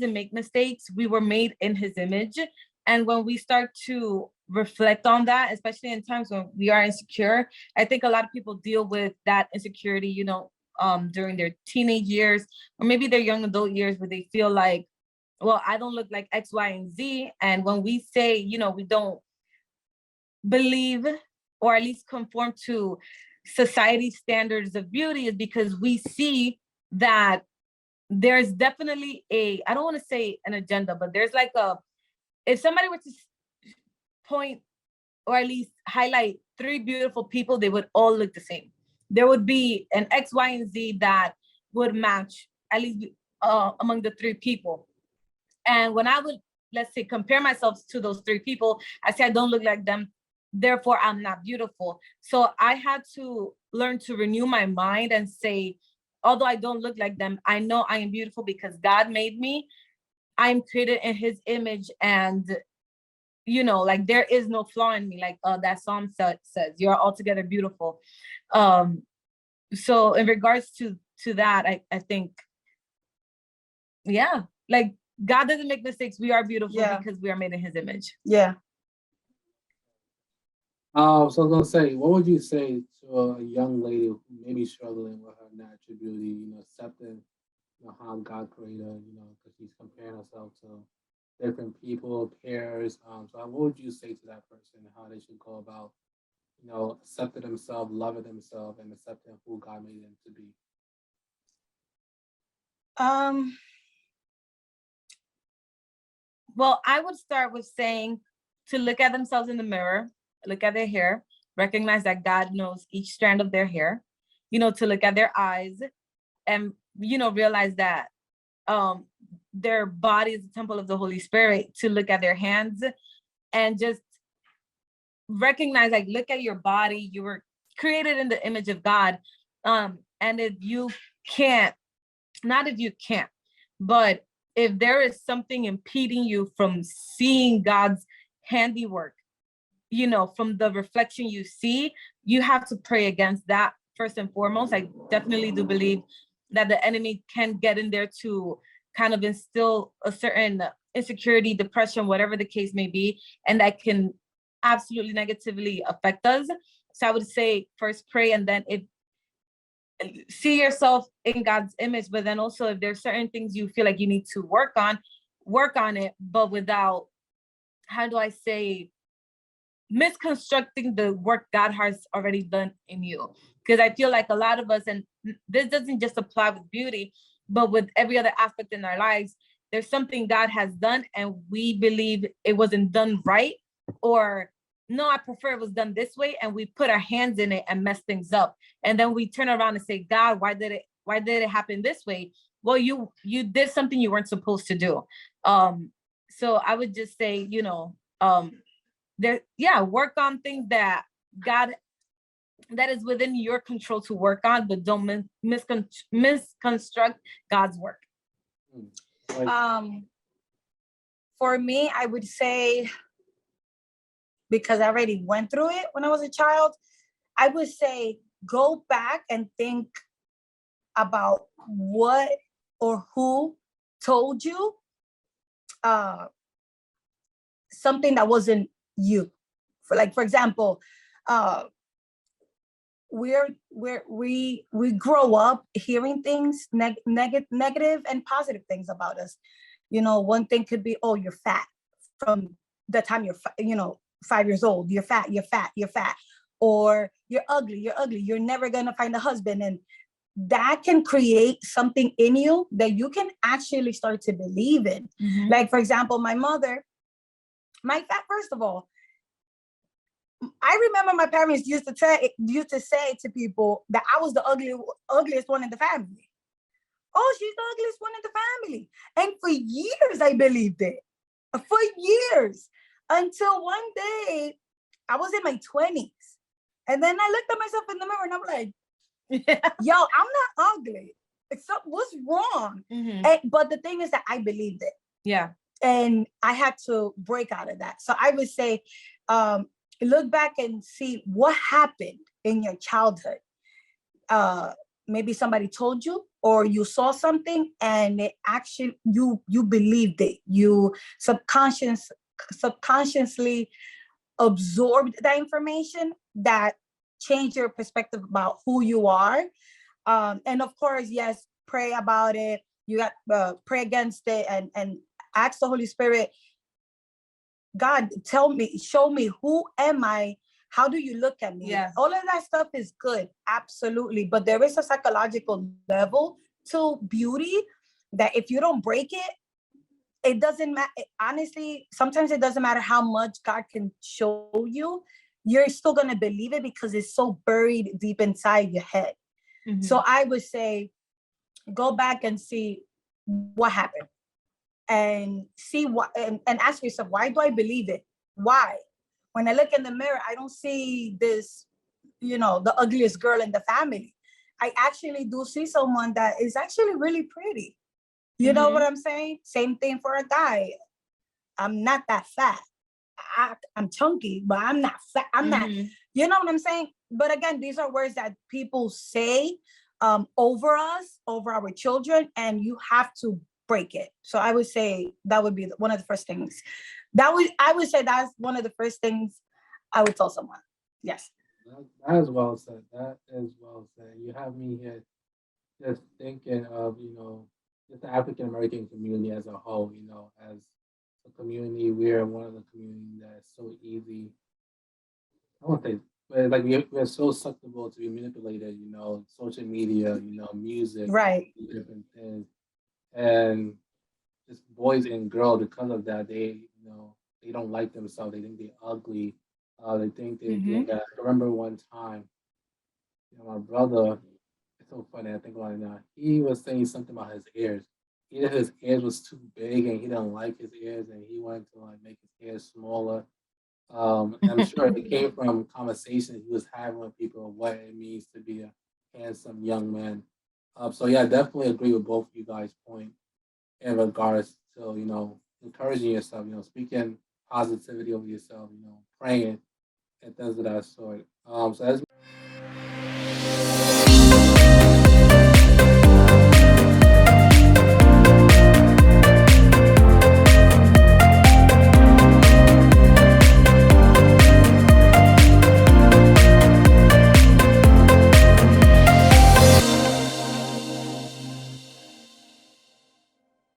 doesn't make mistakes. We were made in his image. And when we start to reflect on that, especially in times when we are insecure, I think a lot of people deal with that insecurity, during their teenage years, or maybe their young adult years, where they feel like, well, I don't look like X, Y, and Z. And when we say, we don't believe or at least conform to society standards of beauty, is because we see that there's definitely I don't want to say an agenda, but there's like if somebody were to point or at least highlight three beautiful people, they would all look the same. There would be an X, Y, and Z that would match, at least among the three people. And when I would, let's say, compare myself to those three people, I say I don't look like them, therefore I'm not beautiful. So I had to learn to renew my mind and say, although I don't look like them, I know I am beautiful because God made me. I'm created in his image, and like there is no flaw in me, like that psalm says, you're altogether beautiful. So in regards to that, I think, yeah, like God doesn't make mistakes. We are beautiful because we are made in his image. Yeah. So I was gonna say, what would you say to a young lady who may be struggling with her natural beauty, accepting, how God created her, because she's comparing herself to different people, peers. So what would you say to that person, how they should go about, accepting themselves, loving themselves, and accepting who God made them to be? Well, I would start with saying to look at themselves in the mirror, look at their hair, recognize that God knows each strand of their hair, to look at their eyes and, realize that their body is the temple of the Holy Spirit, to look at their hands and just recognize, like, look at your body. You were created in the image of God. And if you can't, not if you can't, but if there is something impeding you from seeing God's handiwork, from the reflection you see, you have to pray against that first and foremost. I definitely do believe that the enemy can get in there to kind of instill a certain insecurity, depression, whatever the case may be, and that can absolutely negatively affect us. So I would say first pray, and then see yourself in God's image, but then also if there's certain things you feel like you need to work on it, but without, how do I say, misconstructing the work God has already done in you. Because I feel like a lot of us, and this doesn't just apply with beauty, but with every other aspect in our lives, there's something God has done and we believe it wasn't done right, or no, I prefer it was done this way, and we put our hands in it and mess things up. And then we turn around and say, God, why did it happen this way? Well, you did something you weren't supposed to do. So I would just say, work on things that is within your control to work on, but don't misconstruct God's work. For me, I would say, because I already went through it when I was a child, I would say go back and think about what or who told you something that wasn't you. For example, we grow up hearing things, negative and positive things about us. One thing could be, oh, you're fat, from the time you're 5 years old. You're fat, or you're ugly, you're never gonna find a husband. And that can create something in you that you can actually start to believe in. Mm-hmm. Like, for example, first of all, I remember my parents used to say to people that I was the ugliest one in the family. Oh, she's the ugliest one in the family. And for years, I believed it. For years. Until one day, I was in my 20s. And then I looked at myself in the mirror and I'm like, yo, I'm not ugly. What's wrong? Mm-hmm. But the thing is that I believed it. Yeah. And I had to break out of that. So I would say, look back and see what happened in your childhood. maybe somebody told you, or you saw something and it actually you believed it. You subconsciously absorbed that information that changed your perspective about who you are. And of course, yes, pray about it. You got pray against it, and ask the Holy Spirit, God, tell me, show me, who am I? How do you look at me? Yes. All of that stuff is good, absolutely. But there is a psychological level to beauty that if you don't break it, it doesn't matter. Honestly, sometimes it doesn't matter how much God can show you. You're still going to believe it because it's so buried deep inside your head. So Mhm. I would say go back and see what happened, and see what, and ask yourself, why do I believe it? Why? When I look in the mirror, I don't see this, the ugliest girl in the family. I actually do see someone that is actually really pretty. You know what Mhm. I'm saying? Same thing for a guy. I'm not that fat. I'm chunky, but I'm not fat. I'm not, Mhm. you know what I'm saying? But again, these are words that people say over us, over our children, and you have to break it. So I would say that would be one of the first things. I would say that's one of the first things I would tell someone. Yes. That is well said. That is well said. You have me here just thinking of, just the African American community as a whole, as a community, we're one of the communities that's so easy. I won't say, but like we're so susceptible to be manipulated, social media, music, Right. different things. And just boys and girls, because of that, they don't like themselves. They think they're ugly. They think they Mhm. got. I remember one time, my brother. It's so funny. I think about it now. He was saying something about his ears. Either his ears was too big and he didn't like his ears, and he wanted to like make his ears smaller. I'm sure it came from conversations he was having with people of what it means to be a handsome young man. So yeah, I definitely agree with both of you guys' point in regards to encouraging yourself, speaking positivity over yourself, praying and things of that sort. So that's